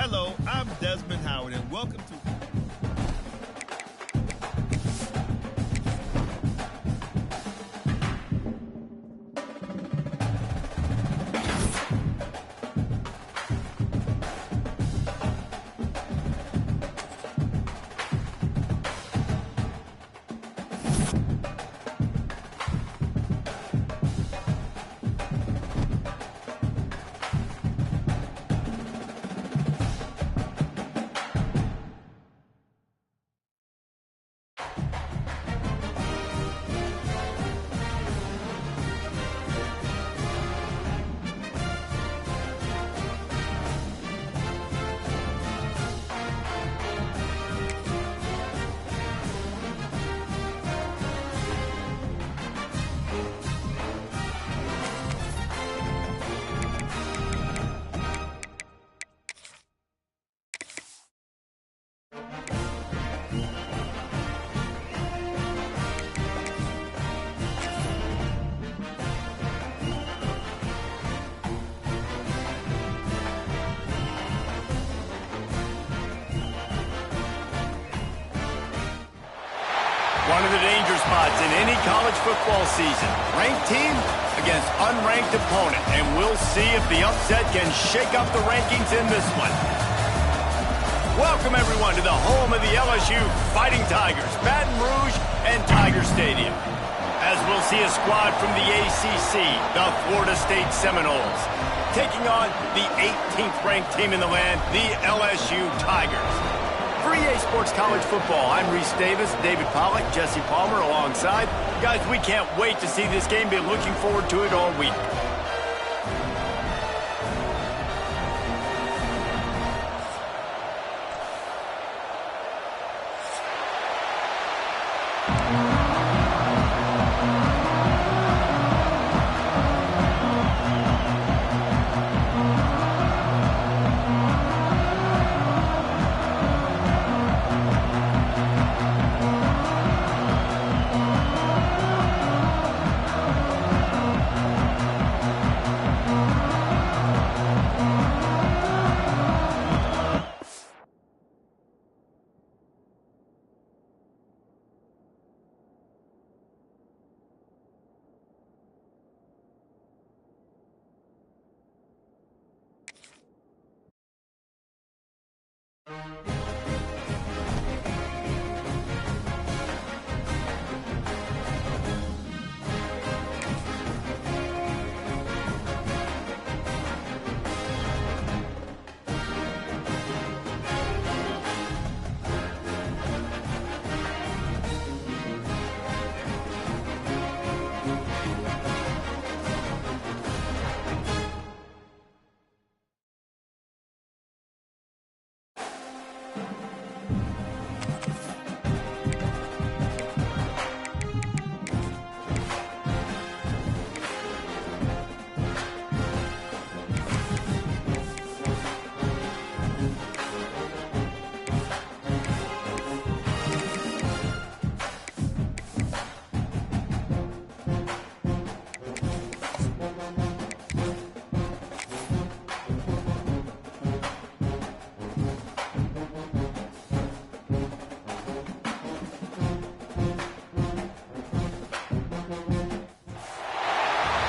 Hello, I'm Desmond Howard, and welcome to... One of the danger spots in any college football season. Ranked team against unranked opponent. And we'll see if the upset can shake up the rankings in this one. Welcome, everyone, to the home of the LSU Fighting Tigers, Baton Rouge and Tiger Stadium. As we'll see a squad from the ACC, the Florida State Seminoles, taking on the 18th ranked team in the land, the LSU Tigers. For EA Sports College Football, I'm Reese Davis, David Pollack, Jesse Palmer alongside. Guys, we can't wait to see this game. Been looking forward to it all week.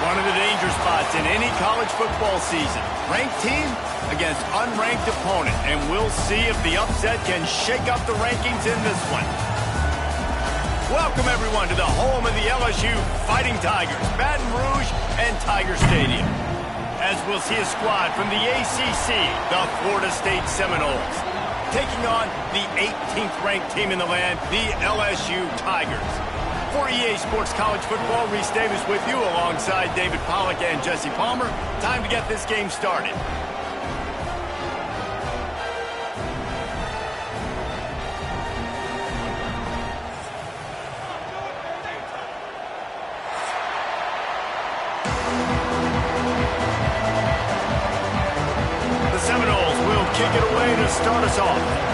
One of the danger spots in any college football season. Ranked team against unranked opponent. And we'll see if the upset can shake up the rankings in this one. Welcome, everyone, to the home of the LSU Fighting Tigers, Baton Rouge and Tiger Stadium. As we'll see a squad from the ACC, the Florida State Seminoles, taking on the 18th ranked team in the land, the LSU Tigers. For EA Sports College Football, Reese Davis with you alongside David Pollack and Jesse Palmer. Time to get this game started. The Seminoles will kick it away to start us off.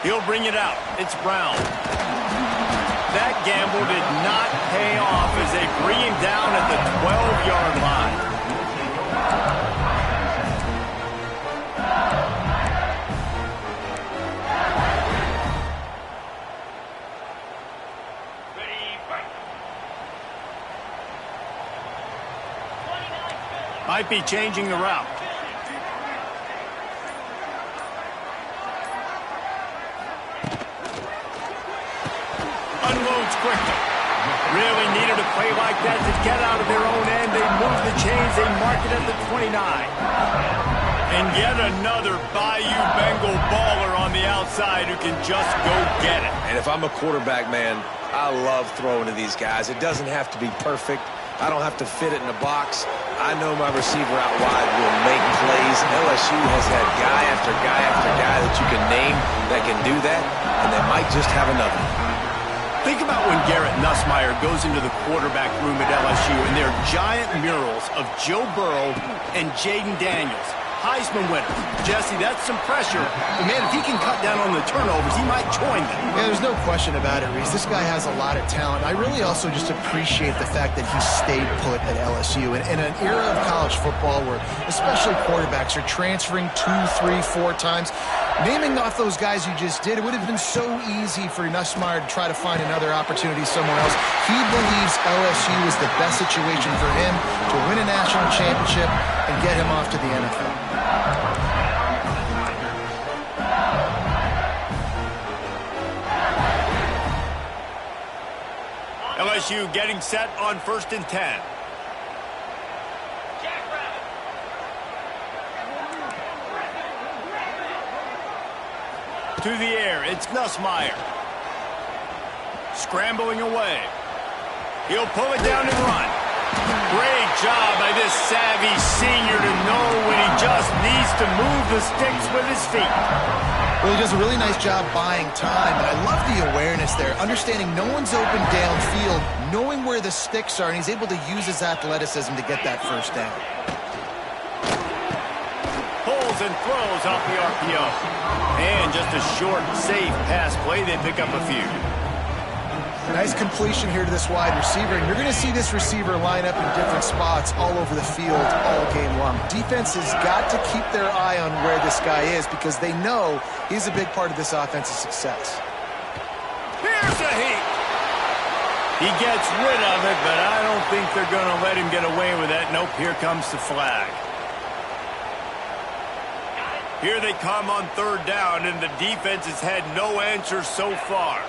He'll bring it out. It's Brown. That gamble did not pay off as they bring him down at the 12-yard line. Might be changing the route. Unloads quickly. Really needed a play like that to get out of their own end. They move the chains. They mark it at the 29. And yet another Bayou Bengal baller on the outside who can just go get it. And if I'm a quarterback, man, I love throwing to these guys. It doesn't have to be perfect. I don't have to fit it in the box. I know my receiver out wide will make plays. LSU has had guy after guy after guy that you can name that can do that, and they might just have another. Think about when Garrett Nussmeier goes into the quarterback room at LSU and there are giant murals of Joe Burrow and Jaden Daniels. Heisman winner. Jesse, that's some pressure. But, man, if he can cut down on the turnovers, he might join them. Yeah, there's no question about it, Reese. This guy has a lot of talent. I really also just appreciate the fact that he stayed put at LSU. And in an era of college football where especially quarterbacks are transferring 2, 3, 4 times, naming off those guys you just did, it would have been so easy for Nussmeier to try to find another opportunity somewhere else. He believes LSU is the best situation for him to win a national championship and get him off to the NFL. LSU getting set on 1st and 10. To the air, it's Nussmeier. Scrambling away. He'll pull it down and run. Great job by this savvy senior to know when he just needs to move the sticks with his feet. Well, he does a really nice job buying time, and I love the awareness there, understanding no one's open downfield, knowing where the sticks are, and he's able to use his athleticism to get that first down. Pulls and throws off the RPO. And just a short, safe pass play. They pick up a few. Nice completion here to this wide receiver, and you're going to see this receiver line up in different spots all over the field all game long. Defense has got to keep their eye on where this guy is because they know he's a big part of this offensive success. Here's a heat. He gets rid of it, but I don't think they're going to let him get away with that. Nope, here comes the flag. Here they come on 3rd down, and the defense has had no answer so far.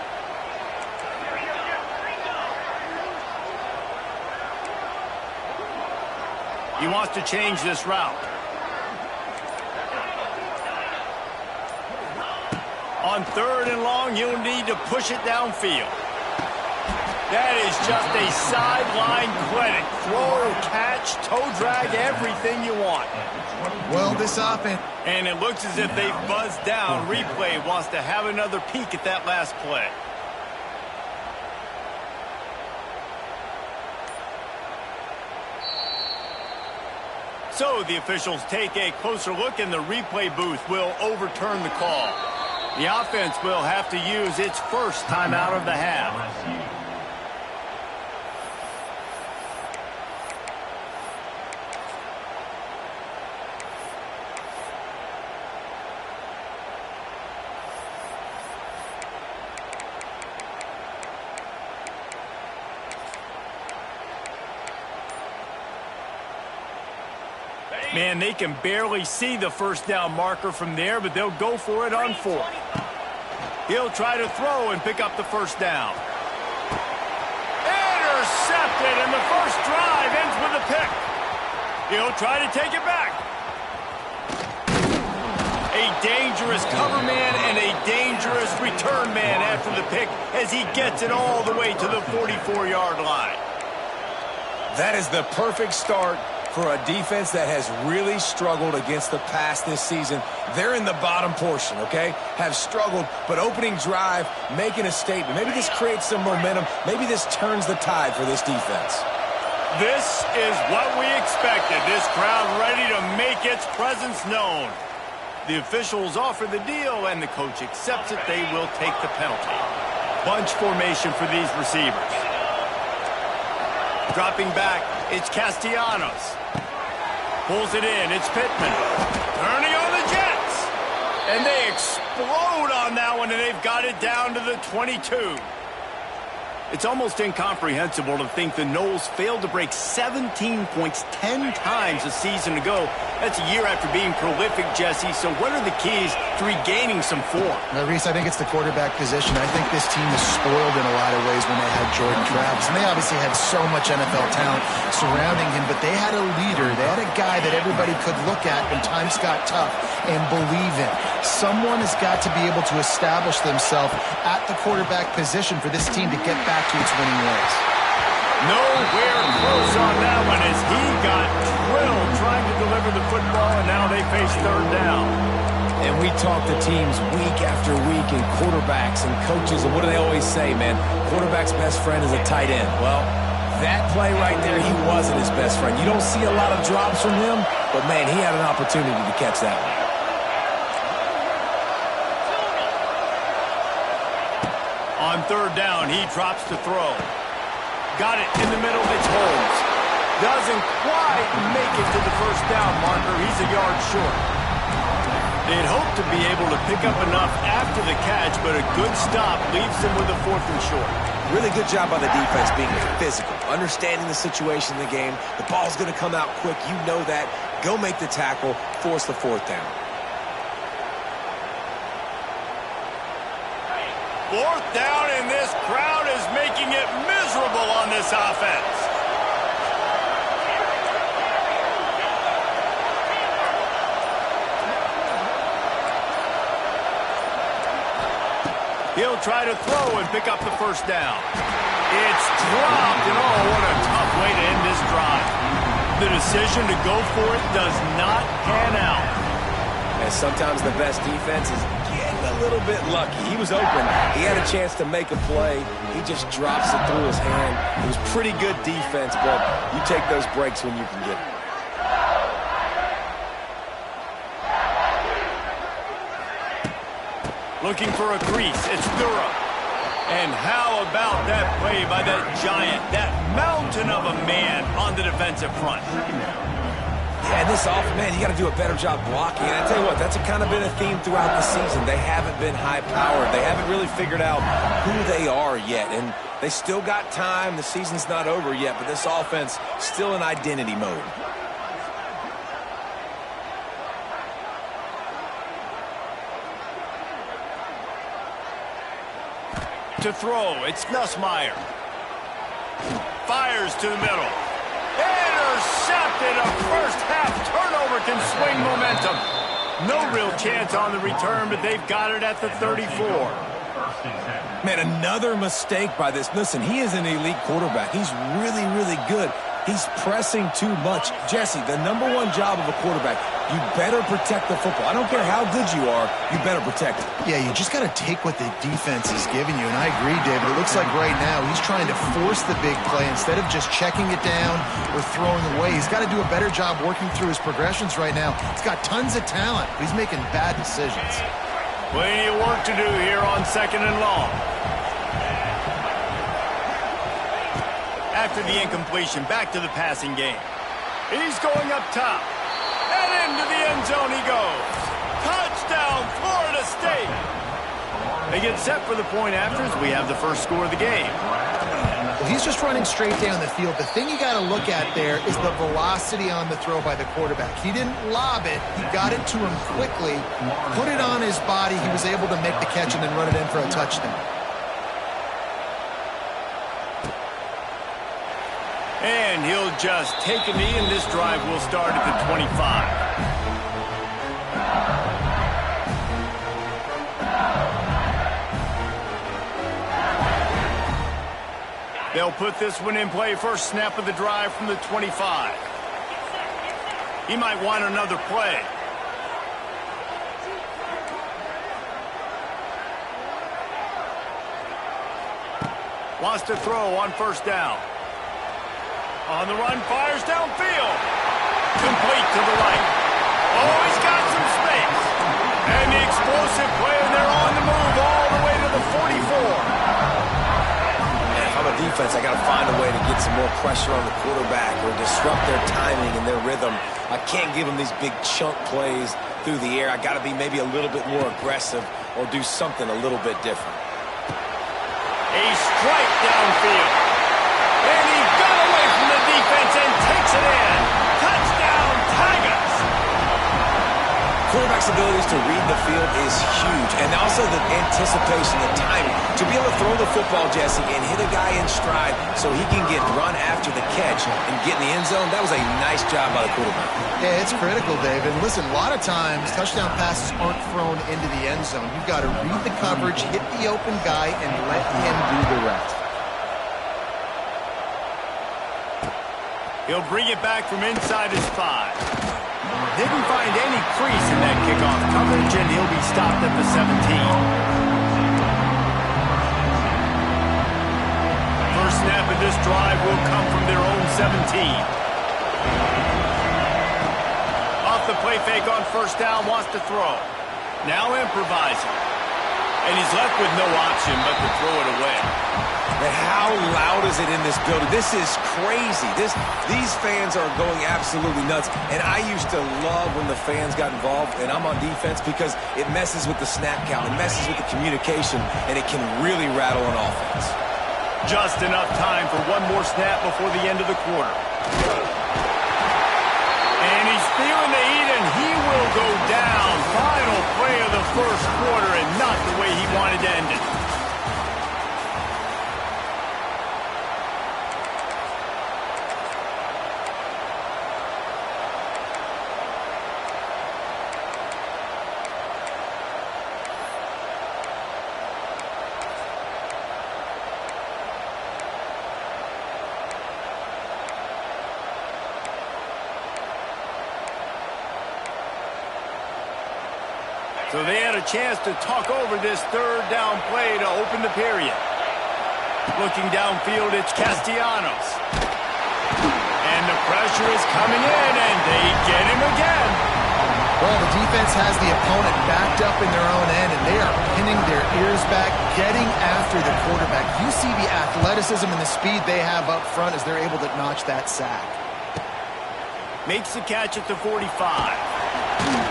He wants to change this route. On 3rd and long, you'll need to push it downfield. That is just a sideline clinic. Throw, catch, toe drag, everything you want. Well, this offense. And it looks as if they've buzzed down. Replay wants to have another peek at that last play. So the officials take a closer look, and the replay booth will overturn the call. The offense will have to use its first timeout of the half. Man, they can barely see the first down marker from there, but they'll go for it on 4th. He'll try to throw and pick up the first down. Intercepted, and the first drive ends with a pick. He'll try to take it back. A dangerous cover man and a dangerous return man after the pick as he gets it all the way to the 44-yard line. That is the perfect start for a defense that has really struggled against the pass this season. They're in the bottom portion, okay? Have struggled, but opening drive, making a statement. Maybe this creates some momentum. Maybe this turns the tide for this defense. This is what we expected. This crowd ready to make its presence known. The officials offer the deal, and the coach accepts it. They will take the penalty. bunch formation for these receivers. Dropping back, it's Castellanos. Pulls it in, it's Pittman. Turning on the Jets. And they explode on that one, and they've got it down to the 22. It's almost incomprehensible to think the Noles failed to break 17 points 10 times a season ago. That's a year after being prolific, Jesse. So what are the keys to regaining some form? Now, Reese, I think it's the quarterback position. I think this team is spoiled in a lot of ways when they had Jordan Travis. And they obviously had so much NFL talent surrounding him, but they had a leader. They had a guy that everybody could look at when times got tough and believe in. Someone has got to be able to establish themselves at the quarterback position for this team to get back to its winning ways. Nowhere close on that one as he got drilled trying to deliver the football, and now they face third down. And we talk to teams week after week and quarterbacks and coaches, and what do they always say, man? Quarterback's best friend is a tight end. Well, that play right there, he wasn't his best friend. You don't see a lot of drops from him, but, man, he had an opportunity to catch that one. On third down, he drops to throw. Got it in the middle, it's Holmes. Doesn't quite make it to the first down marker. He's a yard short. They'd hope to be able to pick up enough after the catch, but a good stop leaves them with a 4th and short. Really good job by the defense being physical, understanding the situation in the game. The ball's going to come out quick. You know that. Go make the tackle, force the 4th down. 4th down, and this crowd is making it miserable on this offense. He'll try to throw and pick up the first down. It's dropped, and oh, what a tough way to end this drive. The decision to go for it does not pan out. And sometimes the best defense is getting a little bit lucky. He was open. He had a chance to make a play. He just drops it through his hand. It was pretty good defense, but you take those breaks when you can get them. Looking for a crease. It's Durham. And how about that play by that giant, that mountain of a man on the defensive front? Yeah, this man, you got to do a better job blocking. And I tell you what, that's kind of been a theme throughout the season. They haven't been high-powered. They haven't really figured out who they are yet. And they still got time. The season's not over yet, but this offense still in identity mode. To throw, it's Nussmeier. Fires to the middle. Intercepted. A first-half turnover can swing momentum. No real chance on the return, but they've got it at the 34. Man, another mistake by this. Listen, he is an elite quarterback. He's really, really good. He's pressing too much. Jesse, the #1 job of a quarterback, you better protect the football. I don't care how good you are, you better protect it. Yeah, you just got to take what the defense is giving you. And I agree, David. It looks like right now he's trying to force the big play instead of just checking it down or throwing away. He's got to do a better job working through his progressions right now. He's got tons of talent. He's making bad decisions. Plenty of work to do here on 2nd and long. After the incompletion, back to the passing game. He's going up top. And into the end zone he goes. Touchdown, Florida State. They get set for the point after as we have the first score of the game. Well, he's just running straight down the field. The thing you got to look at there is the velocity on the throw by the quarterback. He didn't lob it. He got it to him quickly, put it on his body. He was able to make the catch and then run it in for a touchdown. And he'll just take a knee, and this drive will start at the 25. They'll put this one in play. First snap of the drive from the 25. He might want another play. Wants to throw on first down. On the run, fires downfield. Complete to the right. Oh, he's got some space. And the explosive play, and they're on the move all the way to the 44. defense, I got to find a way to get some more pressure on the quarterback or disrupt their timing and their rhythm. I can't give them these big chunk plays through the air. I got to be maybe a little bit more aggressive or do something a little bit different. A strike downfield. And he got away from the defense and takes it in. Touchdown, Tigers! Quarterback's abilities to read the field is huge, and also the anticipation, the timing. To be able to throw the football, Jesse, and hit a guy in stride so he can get run after the catch and get in the end zone, that was a nice job by the quarterback. Yeah, it's critical, David. Listen, a lot of times touchdown passes aren't thrown into the end zone. You've got to read the coverage, hit the open guy, and let him do the rest. He'll bring it back from inside his 5. Didn't find any crease in that kickoff coverage, and he'll be stopped at the 17. First snap of this drive will come from their own 17. Off the play fake on first down, wants to throw. Now improvising. And he's left with no option but to throw it away. But how loud is it in this building? This is crazy. These fans are going absolutely nuts. And I used to love when the fans got involved, and I'm on defense, because it messes with the snap count. It messes with the communication, and it can really rattle an offense. Just enough time for one more snap before the end of the quarter. And he's feeling the heat, and he will go down. Final play of the first quarter, and not the way he wanted to end it. So they had a chance to talk over this third down play to open the period. Looking downfield, it's Castellanos. And the pressure is coming in, and they get him again. Well, the defense has the opponent backed up in their own end, and they are pinning their ears back, getting after the quarterback. You see the athleticism and the speed they have up front as they're able to notch that sack. Makes the catch at the 45.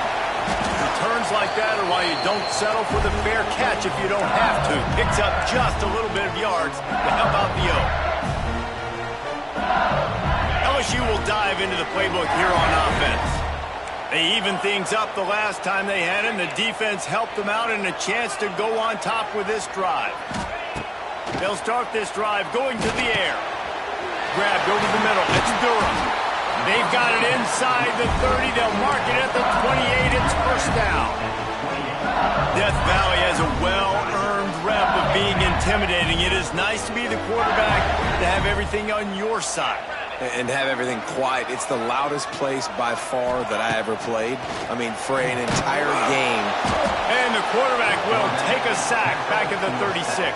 Turns like that are why you don't settle for the fair catch if you don't have to. Picks up just a little bit of yards to help out the O. LSU will dive into the playbook here on offense. They evened things up the last time they had it, and the defense helped them out and a chance to go on top with this drive. They'll start this drive going to the air. Grabbed over the middle. It's Durham. They've got it inside the 30. They'll mark it at the 28. It's first down. Death Valley has a well-earned rep of being intimidating. It is nice to be the quarterback, to have everything on your side. And have everything quiet. It's the loudest place by far that I ever played. I mean, for an entire game. And the quarterback will take a sack back at the 36.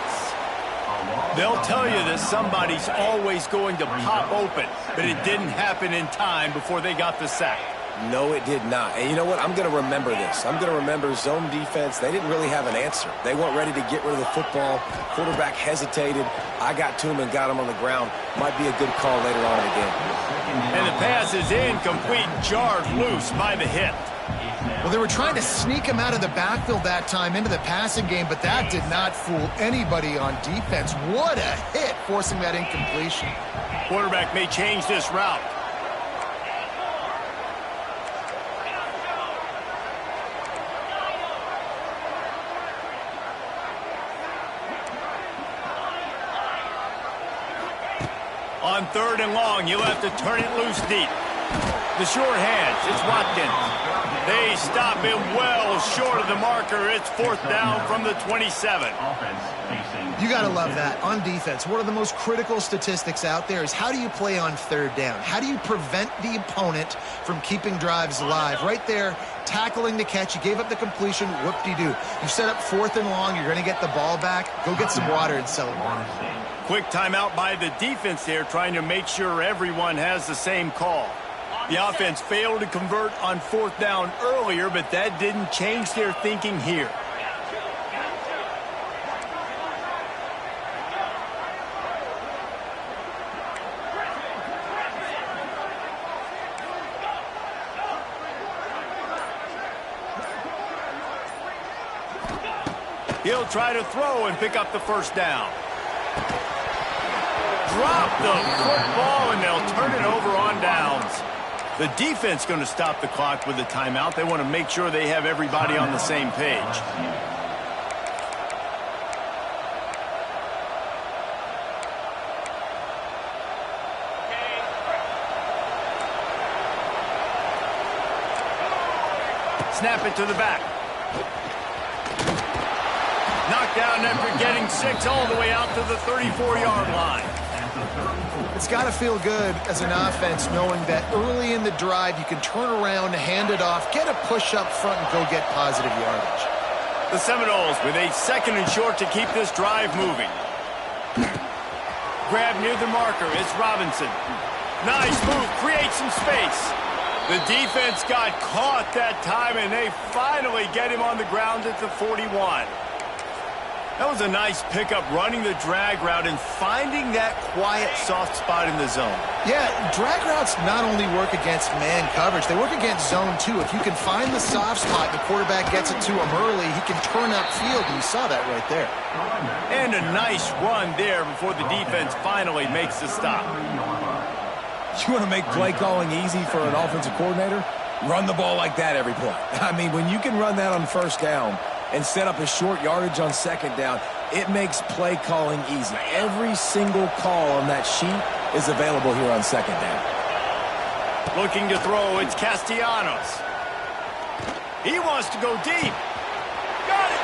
They'll tell you that somebody's always going to pop open, but it didn't happen in time before they got the sack. No, it did not. And you know what? I'm going to remember this. I'm going to remember zone defense. They didn't really have an answer. They weren't ready to get rid of the football. Quarterback hesitated. I got to him and got him on the ground. Might be a good call later on in the game. And the pass is incomplete, jarred loose by the hit. Well, they were trying to sneak him out of the backfield that time into the passing game, but that did not fool anybody on defense. What a hit, forcing that incompletion. Quarterback may change this route. On third and long, you'll have to turn it loose deep. The short hands, it's Watkins. They stop him well short of the marker. It's fourth down from the 27. You got to love that. On defense, one of the most critical statistics out there is how do you play on third down? How do you prevent the opponent from keeping drives alive? Right there, tackling the catch. You gave up the completion. Whoop-de-doo. You set up fourth and long. You're going to get the ball back. Go get some water and celebrate. Quick timeout by the defense there, trying to make sure everyone has the same call. The offense failed to convert on fourth down earlier, but that didn't change their thinking here. He'll try to throw and pick up the first down. Drop the football, and they'll turn it over on downs. The defense going to stop the clock with a timeout. They want to make sure they have everybody on the same page. Snap it to the back. Knocked down after getting 6 all the way out to the 34-yard line. It's got to feel good as an offense knowing that early in the drive you can turn around, hand it off, get a push up front, and go get positive yardage. The Seminoles with a 2nd and short to keep this drive moving. Grab near the marker. It's Robinson. Nice move. Create some space. The defense got caught that time, and they finally get him on the ground at the 41. That was a nice pickup, running the drag route and finding that quiet, soft spot in the zone. Yeah, drag routes not only work against man coverage, they work against zone too. If you can find the soft spot and the quarterback gets it to him early, he can turn upfield, and you saw that right there. And a nice run there before the defense finally makes the stop. You want to make play calling easy for an offensive coordinator? Run the ball like that every play. I mean, when you can run that on first down and set up a short yardage on second down, it makes play calling easy. Every single call on that sheet is available here on second down. Looking to throw, it's Castellanos. He wants to go deep. Got it!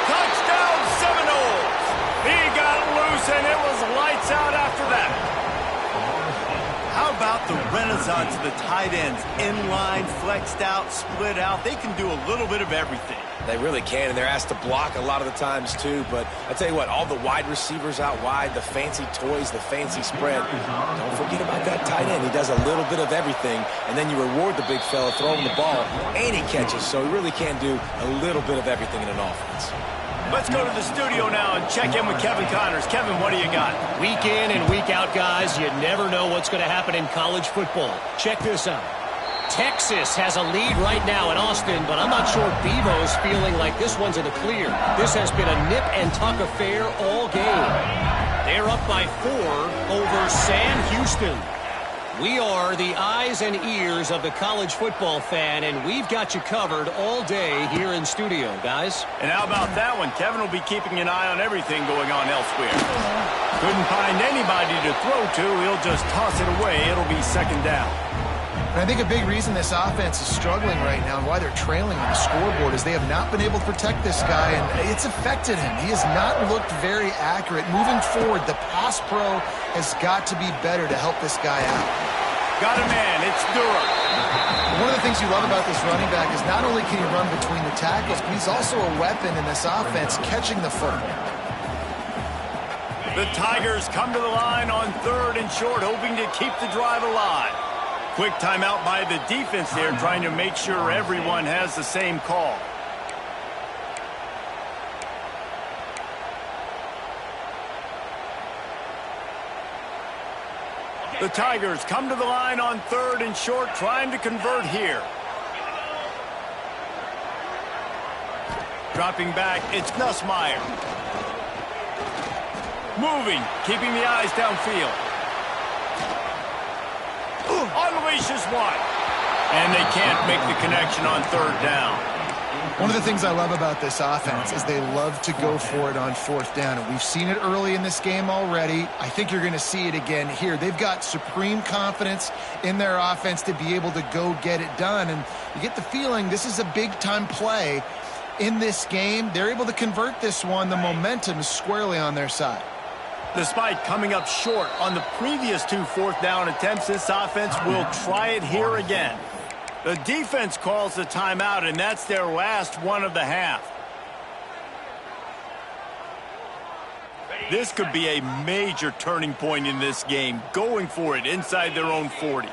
Touchdown, Seminoles! He got loose, and it was lights out after that. How about the renaissance of the tight ends? Inline, flexed out, split out. They can do a little bit of everything. They really can, and they're asked to block a lot of the times too. But I tell you what, all the wide receivers out wide, the fancy toys, the fancy spread. Don't forget about that tight end. He does a little bit of everything, and then you reward the big fella throwing the ball, and he catches. So he really can do a little bit of everything in an offense. Let's go to the studio now and check in with Kevin Connors. Kevin, what do you got? Week in and week out, guys, you never know what's going to happen in college football. Check this out. Texas has a lead right now in Austin, but I'm not sure Bevo's feeling like this one's in the clear. This has been a nip and tuck affair all game. They're up by 4 over Sam Houston. We are the eyes and ears of the college football fan, and we've got you covered all day here in studio, guys. And how about that one? Kevin will be keeping an eye on everything going on elsewhere. Couldn't find anybody to throw to. He'll just toss it away. It'll be second down. And I think a big reason this offense is struggling right now and why they're trailing on the scoreboard is they have not been able to protect this guy, and it's affected him. He has not looked very accurate. Moving forward, the pass pro has got to be better to help this guy out. Got a man. It's Durham. One of the things you love about this running back is not only can he run between the tackles, but he's also a weapon in this offense, catching the football. The Tigers come to the line on 3rd and short, hoping to keep the drive alive. Quick timeout by the defense there, trying to make sure everyone has the same call. The Tigers come to the line on 3rd and short, trying to convert here. Dropping back, it's Nussmeier. Moving, keeping the eyes downfield. Unleashes one. And they can't make the connection on 3rd down. One of the things I love about this offense is they love to go for it on 4th down, and we've seen it early in this game already. I think you're going to see it again here. They've got supreme confidence in their offense to be able to go get it done, and you get the feeling this is a big-time play in this game. They're able to convert this one. The momentum is squarely on their side. Despite coming up short on the previous 2 4th down attempts, this offense will try it here again. The defense calls the timeout, and that's their last one of the half. This could be a major turning point in this game, going for it inside their own 40.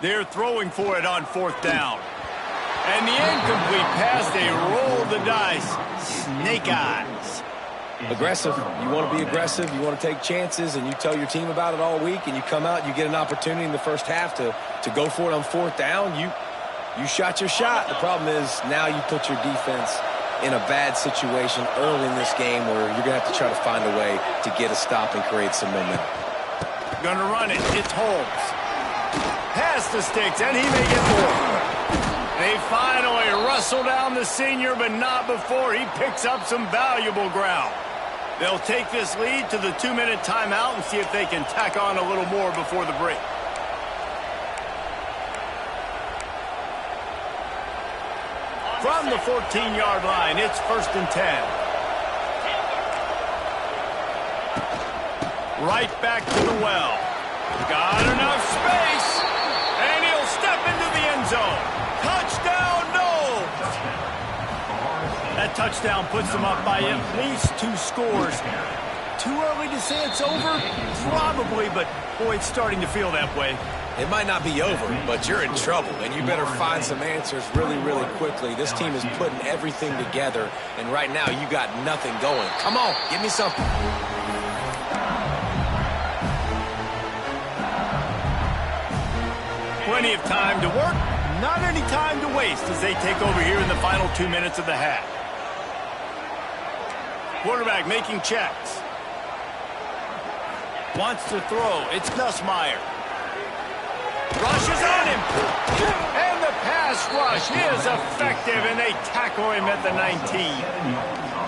They're throwing for it on 4th down. And the incomplete pass, they roll the dice. Snake eyes. Aggressive. You want to be aggressive. You want to take chances, and you tell your team about it all week, and you come out and you get an opportunity in the first half to go for it on fourth down. You shot your shot. The problem is now you put your defense in a bad situation early in this game where you're going to have to try to find a way to get a stop and create some momentum. Gonna run it. It's Holmes. Pass the sticks, and he may get more. They finally wrestle down the senior, but not before he picks up some valuable ground. They'll take this lead to the 2-minute timeout and see if they can tack on a little more before the break. From the 14-yard line, it's 1st and 10. Right back to the well. Got enough space, and he'll step into the end zone. Touchdown, no! That touchdown puts them up by at least 2 scores. Too early to say it's over? Probably, but boy, it's starting to feel that way. It might not be over, but you're in trouble, and you better find some answers really, really quickly. This team is putting everything together, and right now you got nothing going. Come on, give me something. Plenty of time to work, not any time to waste as they take over here in the final 2 minutes of the half. Quarterback making checks. Wants to throw. It's Nussmeier. Rushes on him. And the pass rush is effective, and they tackle him at the 19.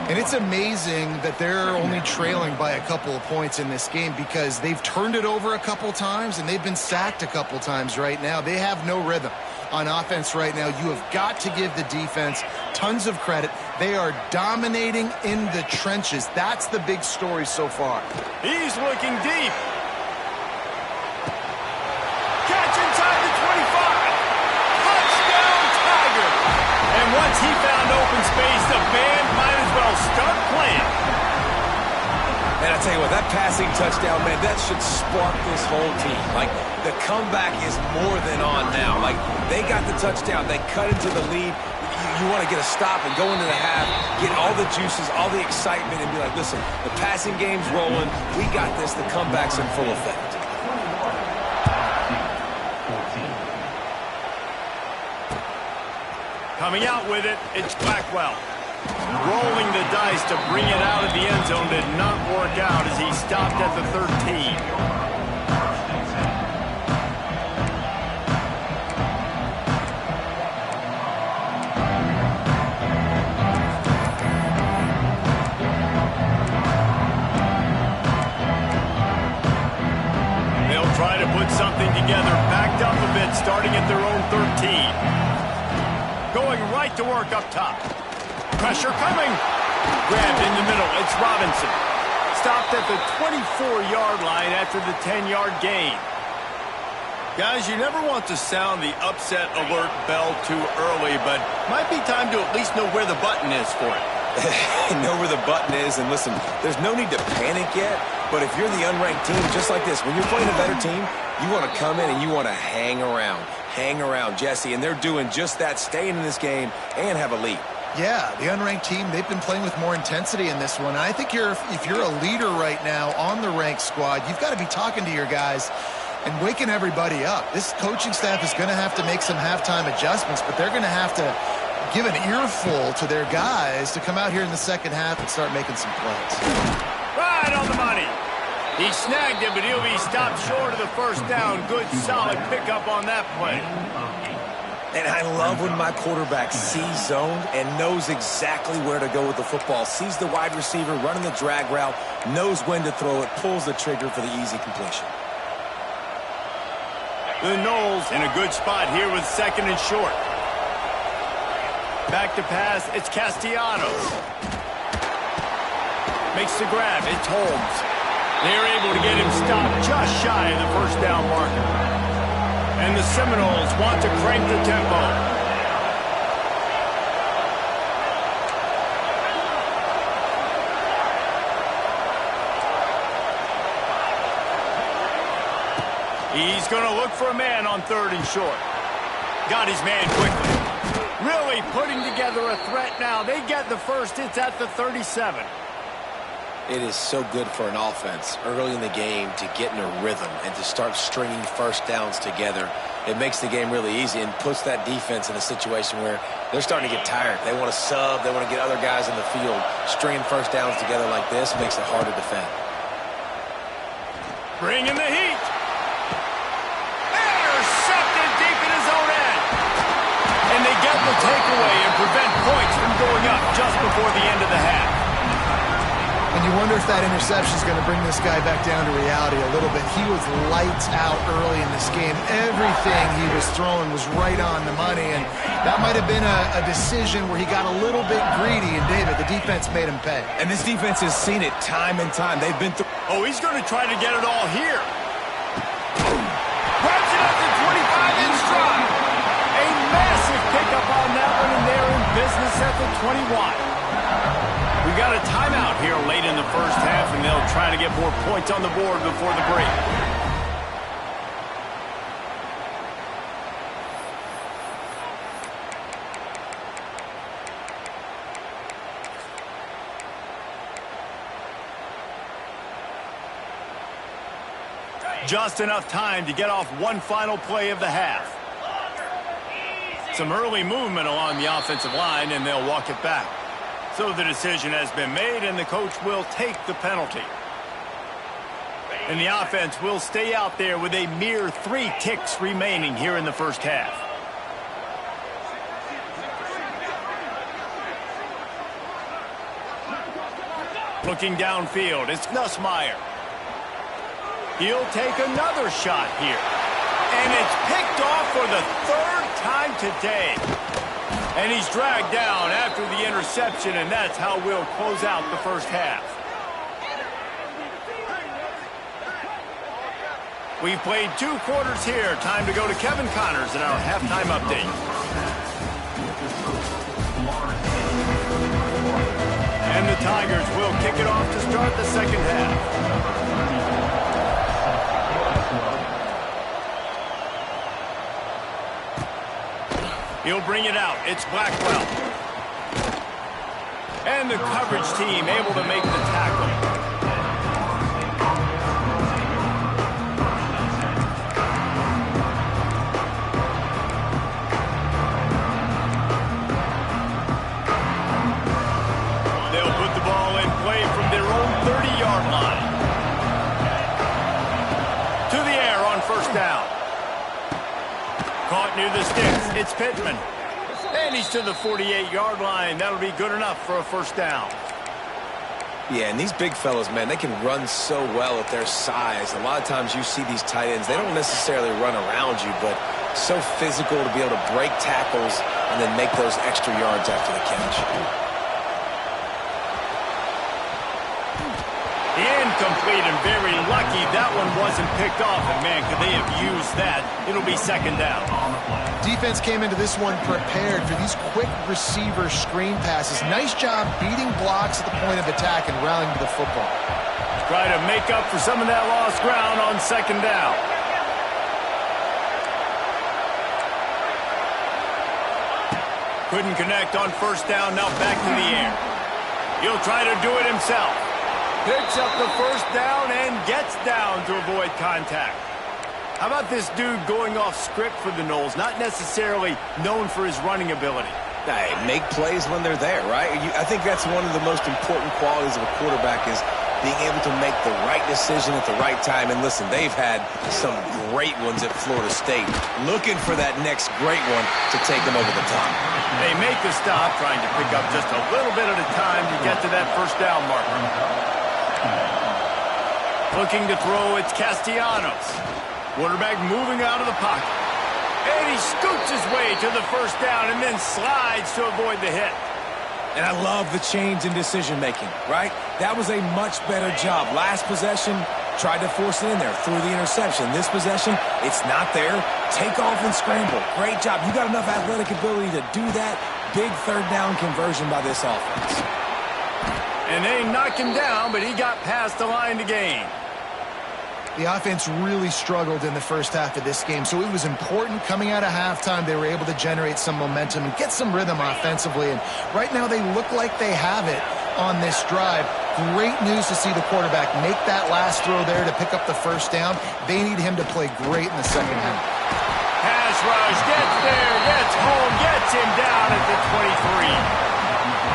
And it's amazing that they're only trailing by a couple of points in this game because they've turned it over a couple times and they've been sacked a couple times right now. They have no rhythm on offense right now. You have got to give the defense tons of credit. They are dominating in the trenches. That's the big story so far. He's looking deep. Catch inside the 25. Touchdown, Tiger. And once he found open space, the band might as well start playing. And I tell you what, that passing touchdown, man, that should spark this whole team. Like, the comeback is more than on now. Like, they got the touchdown. They cut into the lead. You want to get a stop and go into the half, get all the juices, all the excitement, and be like, listen, the passing game's rolling. We got this. The comeback's in full effect. Coming out with it, it's Blackwell. Rolling the dice to bring it out of the end zone did not work out as he stopped at the 13. They'll try to put something together, backed up a bit, starting at their own 13. Going right to work up top. Pressure coming. Grabbed in the middle. It's Robinson. Stopped at the 24-yard line after the 10-yard gain. Guys, you never want to sound the upset alert bell too early, but might be time to at least know where the button is for it. Know where the button is, and listen, there's no need to panic yet, but if you're the unranked team, just like this, when you're playing a better team, you want to come in and you want to hang around. Hang around, Jesse, and they're doing just that, staying in this game and have a lead. Yeah, the unranked team, they've been playing with more intensity in this one. And I think if you're a leader right now on the ranked squad, you've got to be talking to your guys and waking everybody up. This coaching staff is going to have to make some halftime adjustments, but they're going to have to give an earful to their guys to come out here in the second half and start making some plays. Right on the money. He snagged it, but he'll be stopped short of the first down. Good, solid pickup on that play. And I love when my quarterback sees zone and knows exactly where to go with the football. Sees the wide receiver running the drag route, knows when to throw it, pulls the trigger for the easy completion. The Knowles in a good spot here with 2nd and short. Back to pass, it's Castellanos. Makes the grab, it's Holmes. They're able to get him stopped just shy of the first down marker. And the Seminoles want to crank the tempo. He's going to look for a man on 3rd and short. Got his man quickly. Really putting together a threat now. They get the first. It's at the 37. It is so good for an offense early in the game to get in a rhythm and to start stringing first downs together. It makes the game really easy and puts that defense in a situation where they're starting to get tired. They want to sub. They want to get other guys in the field. Stringing first downs together like this makes it hard to defend. Bring in the heat. Intercepted deep in his own end. And they get the takeaway and prevent points from going up just before the end of the half. And you wonder if that interception is going to bring this guy back down to reality a little bit. He was lights out early in this game. Everything he was throwing was right on the money, and that might have been a decision where he got a little bit greedy, and David, the defense made him pay. And this defense has seen it time and time. They've been through. Oh, he's going to try to get it all here. Grabs it up to 25 in stride. A massive pickup on that one, and they're in business at the 21. We got a timeout here late in the first half, and they'll try to get more points on the board before the break. Just enough time to get off one final play of the half. Some early movement along the offensive line, and they'll walk it back. So the decision has been made, and the coach will take the penalty. And the offense will stay out there with a mere 3 ticks remaining here in the first half. Looking downfield, it's Nussmeier. He'll take another shot here. And it's picked off for the 3rd time today. And he's dragged down after the interception, and that's how we'll close out the first half. We've played 2 quarters here. Time to go to Kevin Connors in our halftime update. And the Tigers will kick it off to start the second half. He'll bring it out. It's Blackwell. And the coverage team able to make the tackle. They'll put the ball in play from their own 30-yard line. To the air on first down. Caught near the sticks. It's Pittman. And he's to the 48-yard line. That'll be good enough for a first down. Yeah, and these big fellas, man, they can run so well at their size. A lot of times you see these tight ends, they don't necessarily run around you, but so physical to be able to break tackles and then make those extra yards after the catch. Incomplete, and very lucky that one wasn't picked off. And, man, could they have used that? It'll be second down. Defense came into this one prepared for these quick receiver screen passes. Nice job beating blocks at the point of attack and rallying to the football. Try to make up for some of that lost ground on second down. Couldn't connect on first down. Now back to the air. He'll try to do it himself. Picks up the first down and gets down to avoid contact. How about this dude going off script for the Noles? Not necessarily known for his running ability. Hey, make plays when they're there, right? I think that's one of the most important qualities of a quarterback is being able to make the right decision at the right time. And listen, they've had some great ones at Florida State. Looking for that next great one to take them over the top. They make the stop, trying to pick up just a little bit at a time to get to that first down marker. Looking to throw, it's Castellanos. Quarterback moving out of the pocket. And he scoots his way to the first down and then slides to avoid the hit. And I love the change in decision-making, right? That was a much better job. Last possession, tried to force it in there, threw the interception. This possession, it's not there. Take off and scramble. Great job. You got enough athletic ability to do that. Big third down conversion by this offense. And they knock him down, but he got past the line to gain. The offense really struggled in the first half of this game, so it was important coming out of halftime. They were able to generate some momentum and get some rhythm offensively, and right now they look like they have it. on this drive. Great news to see the quarterback make that last throw there to pick up the first down. They need him to play great in the second half. Pass rush, gets there, gets home, gets him down at the 23.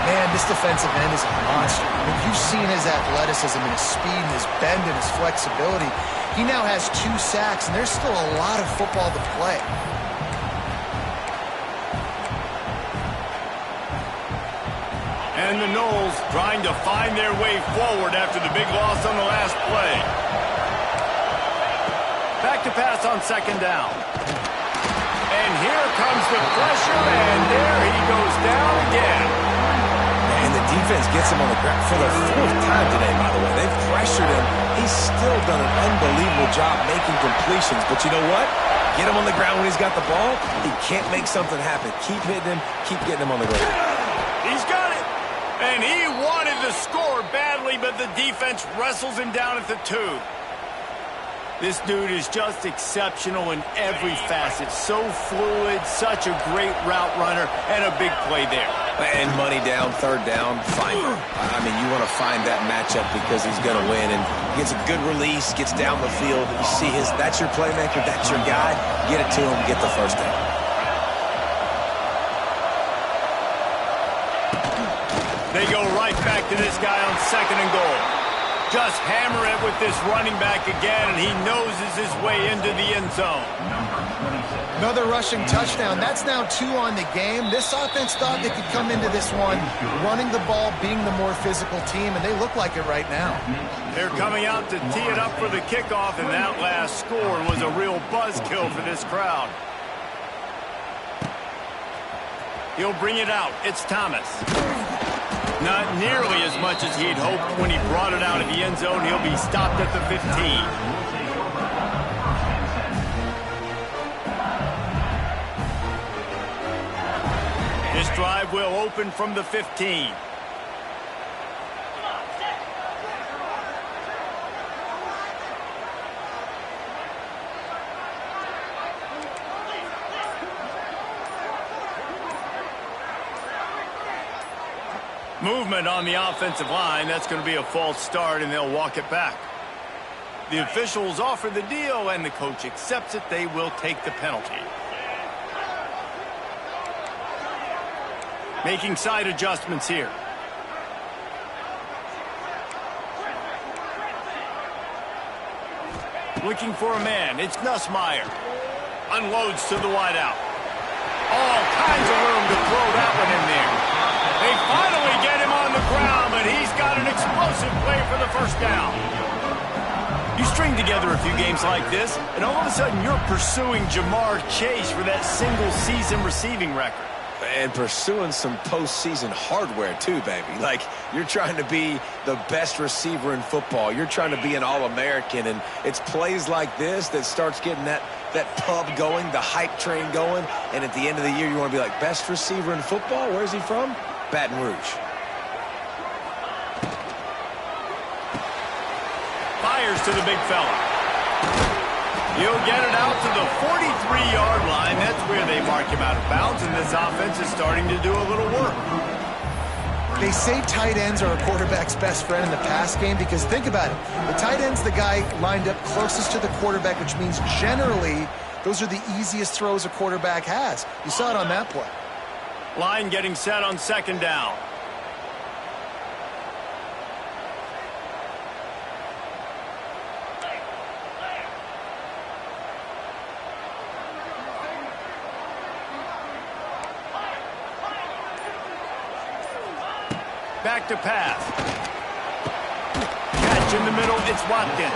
Man, this defensive end is a monster. I mean, you've seen his athleticism and his speed and his bend and his flexibility. He now has 2 sacks, and there's still a lot of football to play. And the Knowles trying to find their way forward after the big loss on the last play. Back to pass on second down. And here comes the pressure, and there he goes down again. And the defense gets him on the ground for the 4th time today, by the way. They've pressured him. He's still done an unbelievable job making completions. But you know what? Get him on the ground when he's got the ball. He can't make something happen. Keep hitting him. Keep getting him on the ground. He's got it. And he wanted to score badly, but the defense wrestles him down at the 2. This dude is just exceptional in every facet. So fluid, such a great route runner, and a big play there. And money down, third down, find him. I mean, you want to find that matchup because he's going to win. And gets a good release, gets down the field. You see that's your playmaker, that's your guy. Get it to him, get the first down. They go right back to this guy on second and goal. Just hammer it with this running back again, and he noses his way into the end zone. Another rushing touchdown. That's now 2 on the game. This offense thought they could come into this one running the ball, being the more physical team, and they look like it right now. They're coming out to tee it up for the kickoff, and that last score was a real buzzkill for this crowd. He'll bring it out. It's Thomas. Not nearly as much as he'd hoped when he brought it out of the end zone. He'll be stopped at the 15. This drive will open from the 15. Movement on the offensive line. That's going to be a false start, and they'll walk it back. The officials offer the deal, and the coach accepts it. They will take the penalty. Making side adjustments here. Looking for a man. It's Nussmeier. Unloads to the wideout. All kinds of room to throw that one in there. They finally get him on the ground, but he's got an explosive play for the first down. You string together a few games like this, and all of a sudden you're pursuing Jamar Chase for that single-season receiving record. And pursuing some postseason hardware, too, baby. Like, you're trying to be the best receiver in football. You're trying to be an All-American, and it's plays like this that starts getting that pub going, the hype train going, and at the end of the year you want to be like, best receiver in football? Where's he from? Baton Rouge. Fires to the big fella. He'll get it out to the 43-yard line. That's where they mark him out of bounds, and this offense is starting to do a little work. They say tight ends are a quarterback's best friend in the pass game because think about it. The tight end's the guy lined up closest to the quarterback, which means generally those are the easiest throws a quarterback has. You saw it on that play. Line getting set on second down. Back to pass. Catch in the middle, it's Watkins.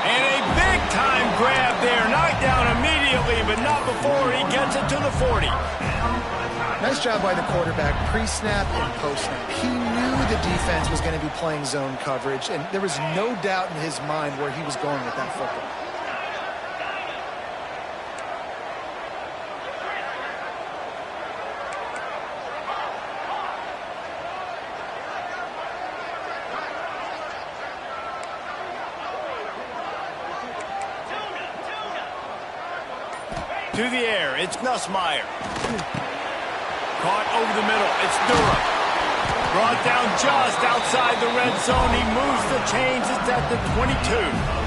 And a big-time grab there. Knocked down immediately, but not before he gets it to the 40. Nice job by the quarterback, pre-snap and post-snap. He knew the defense was going to be playing zone coverage, and there was no doubt in his mind where he was going with that football. To the air, it's Nussmeier. Caught over the middle, it's Durham. Brought down just outside the red zone. He moves the chains. It's at the 22.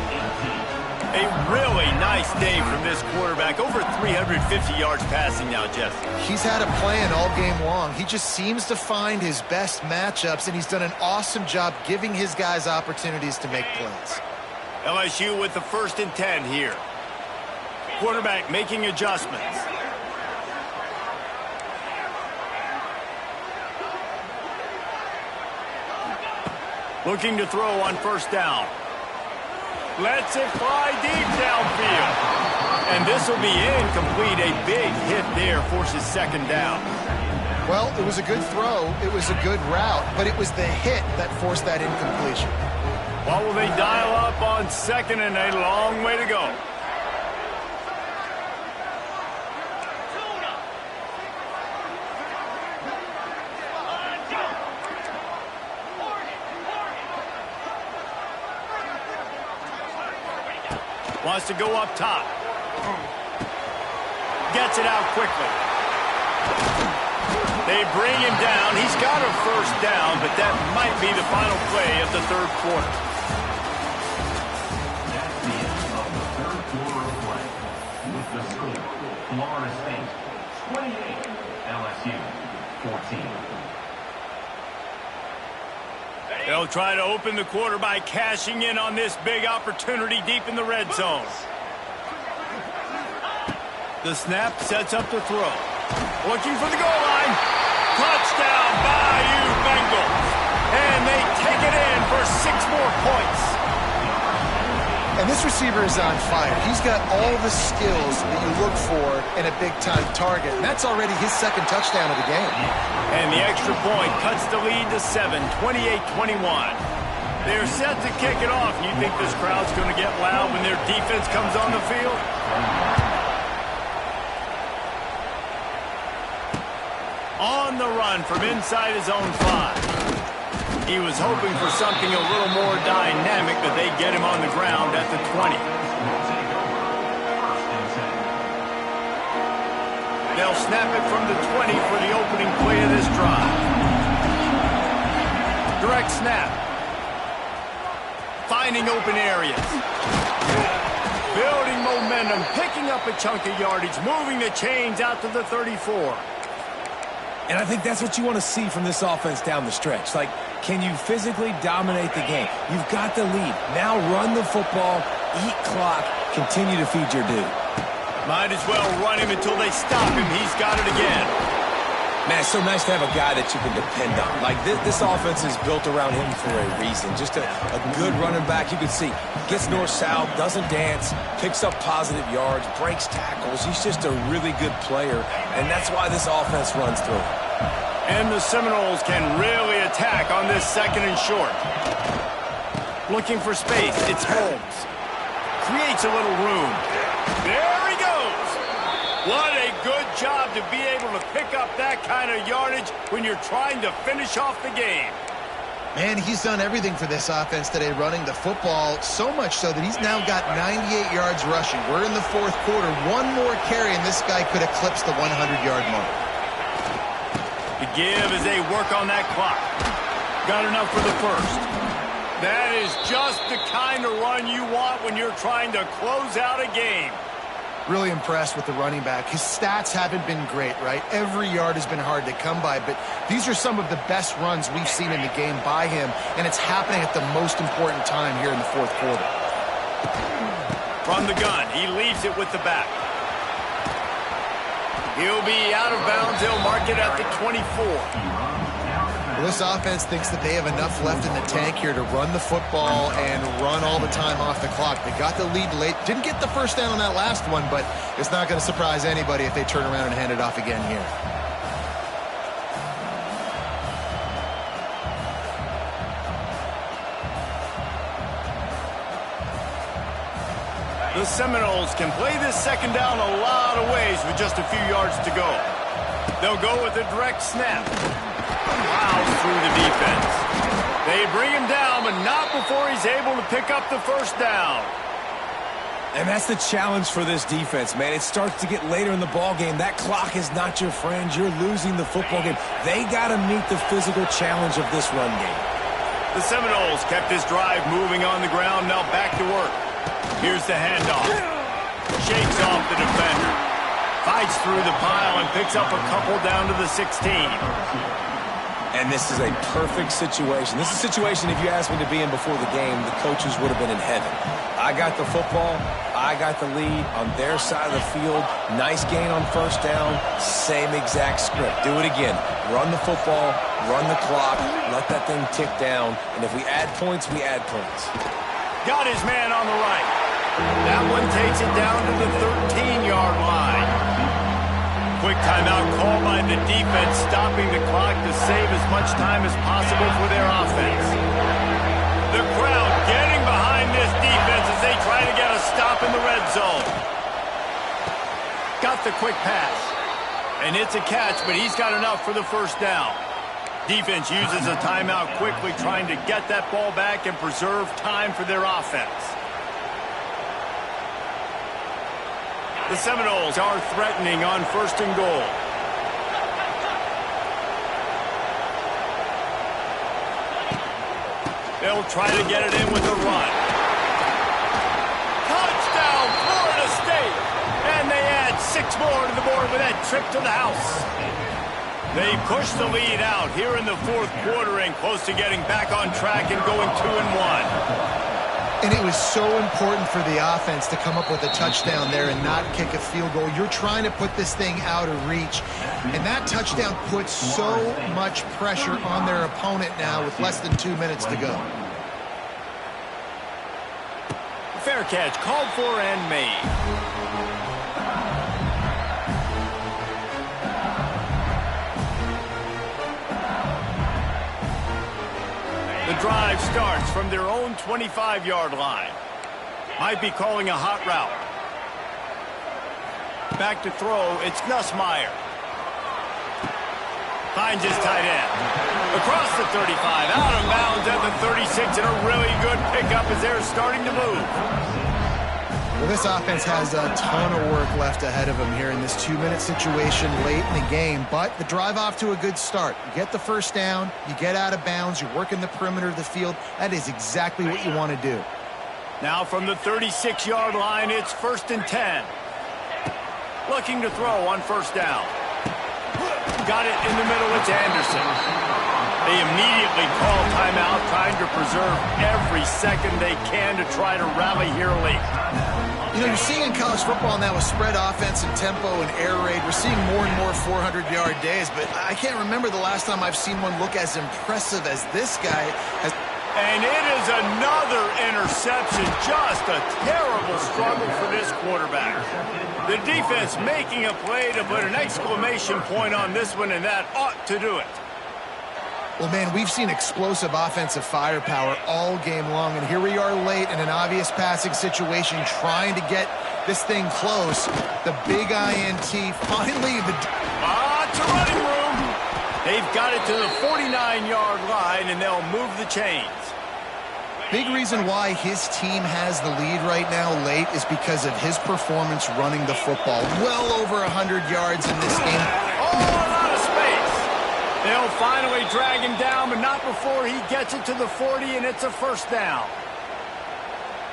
A really nice day from this quarterback. Over 350 yards passing now, Jeff. He's had a plan all game long. He just seems to find his best matchups, and he's done an awesome job giving his guys opportunities to make plays. LSU with the 1st and 10 here. Quarterback making adjustments. Looking to throw on 1st down. Lets it fly deep downfield. And this will be incomplete. A big hit there forces 2nd down. Well, it was a good throw. It was a good route, but it was the hit that forced that incompletion. What will they dial up on 2nd and a long way to go? Wants to go up top. Gets it out quickly. They bring him down. He's got a 1st down, but that might be the final play of the 3rd quarter. That's the end of the 3rd quarter of play. With the score, Florida State 28, LSU 14. They'll try to open the quarter by cashing in on this big opportunity deep in the red zone. The snap sets up the throw. Looking for the goal line. Touchdown, Bayou Bengals. And they take it in for 6 more points. And this receiver is on fire. He's got all the skills that you look for in a big-time target. And that's already his 2nd touchdown of the game. And the extra point cuts the lead to 7, 28-21. They're set to kick it off. You think this crowd's going to get loud when their defense comes on the field? On the run from inside his own 5. He was hoping for something a little more dynamic, but they get him on the ground at the 20. They'll snap it from the 20 for the opening play of this drive. Direct snap. Finding open areas. Building momentum, picking up a chunk of yardage, moving the chains out to the 34. And I think that's what you want to see from this offense down the stretch. Like, can you physically dominate the game? You've got the lead. Now run the football, eat clock, continue to feed your dude. Might as well run him until they stop him. He's got it again. Man, it's so nice to have a guy that you can depend on. Like, this offense is built around him for a reason. Just a good running back. You can see, gets north-south, doesn't dance, picks up positive yards, breaks tackles. He's just a really good player, and that's why this offense runs through him. And the Seminoles can really attack on this 2nd and short. Looking for space. It's Holmes. Creates a little room. There he goes. What a good job to be able to pick up that kind of yardage when you're trying to finish off the game. Man, he's done everything for this offense today, running the football, so much so that he's now got 98 yards rushing. We're in the 4th quarter. One more carry, and this guy could eclipse the 100-yard mark. The give as they work on that clock. Got enough for the 1st. That is just the kind of run you want when you're trying to close out a game. Really impressed with the running back. His stats haven't been great, right? Every yard has been hard to come by, but these are some of the best runs we've seen in the game by him, and it's happening at the most important time here in the 4th quarter. From the gun, he leaves it with the back. He'll be out of bounds. They'll mark it at the 24. Well, this offense thinks that they have enough left in the tank here to run the football and run all the time off the clock. They got the lead late. Didn't get the 1st down on that last one, but it's not going to surprise anybody if they turn around and hand it off again here. The Seminoles can play this 2nd down a lot of ways with just a few yards to go. They'll go with a direct snap. Plows through the defense. They bring him down, but not before he's able to pick up the 1st down. And that's the challenge for this defense, man. It starts to get later in the ball game. That clock is not your friend. You're losing the football game. They got to meet the physical challenge of this run game. The Seminoles kept this drive moving on the ground. Now back to work. Here's the handoff. Shakes off the defender. Fights through the pile and picks up a couple down to the 16. And this is a perfect situation. This is a situation, if you asked me to be in before the game, the coaches would have been in heaven. I got the football. I got the lead on their side of the field. Nice gain on first down. Same exact script. Do it again. Run the football. Run the clock. Let that thing tick down. And if we add points, we add points. Got his man on the right. That one takes it down to the 13-yard line. Quick timeout call by the defense, stopping the clock to save as much time as possible for their offense. The crowd getting behind this defense as they try to get a stop in the red zone. Got the quick pass. And it's a catch, but he's got enough for the first down. Defense uses a timeout quickly, trying to get that ball back and preserve time for their offense. The Seminoles are threatening on first and goal. They'll try to get it in with a run. Touchdown, Florida State! And they add 6 more to the board with that trip to the house. They push the lead out here in the fourth quarter and close to getting back on track and going 2-1. And it was so important for the offense to come up with a touchdown there and not kick a field goal. You're trying to put this thing out of reach. And that touchdown puts so much pressure on their opponent now with less than 2 minutes to go. Fair catch called for and made. The drive starts from their own 25-yard line. Might be calling a hot route. Back to throw, it's Nussmeier. Finds his tight end. Across the 35, out of bounds at the 36, and a really good pickup as they're starting to move. Well, this offense has a ton of work left ahead of them here in this 2-minute situation late in the game, but the drive off to a good start. You get the first down, you get out of bounds, you're working the perimeter of the field. That is exactly what you want to do. Now from the 36-yard line, it's 1st and 10. Looking to throw on first down. Got it in the middle, it's Anderson. They immediately call timeout, trying to preserve every second they can to try to rally here late. You know, you're seeing in college football now with spread offense and tempo and air raid, we're seeing more and more 400-yard days, but I can't remember the last time I've seen one look as impressive as this guy has. And it is another interception. Just a terrible struggle for this quarterback. The defense making a play to put an exclamation point on this one, and that ought to do it. Well, man, we've seen explosive offensive firepower all game long, and here we are late in an obvious passing situation trying to get this thing close. The big INT, finally to running room. They've got it to the 49-yard line, and they'll move the chains. Big reason why his team has the lead right now late is because of his performance running the football. Well over 100 yards in this game. Oh, a lot of space. They'll finally drag him down, but not before he gets it to the 40, and it's a first down.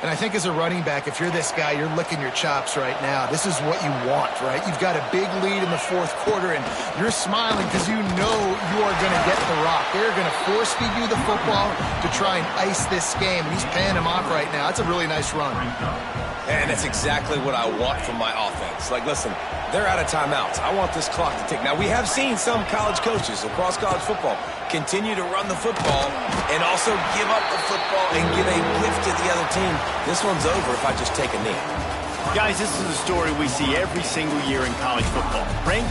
And I think as a running back, if you're this guy, you're licking your chops right now. This is what you want, right? You've got a big lead in the fourth quarter, and you're smiling because you know you are going to get the rock. They're going to force-feed you the football to try and ice this game, and he's paying him off right now. That's a really nice run. And that's exactly what I want from my offense. Like, listen, they're out of timeouts. I want this clock to tick. Now, we have seen some college coaches across college football continue to run the football and also give up the football and give a gift to the other team. This one's over if I just take a knee. Guys, this is a story we see every single year in college football. Ranked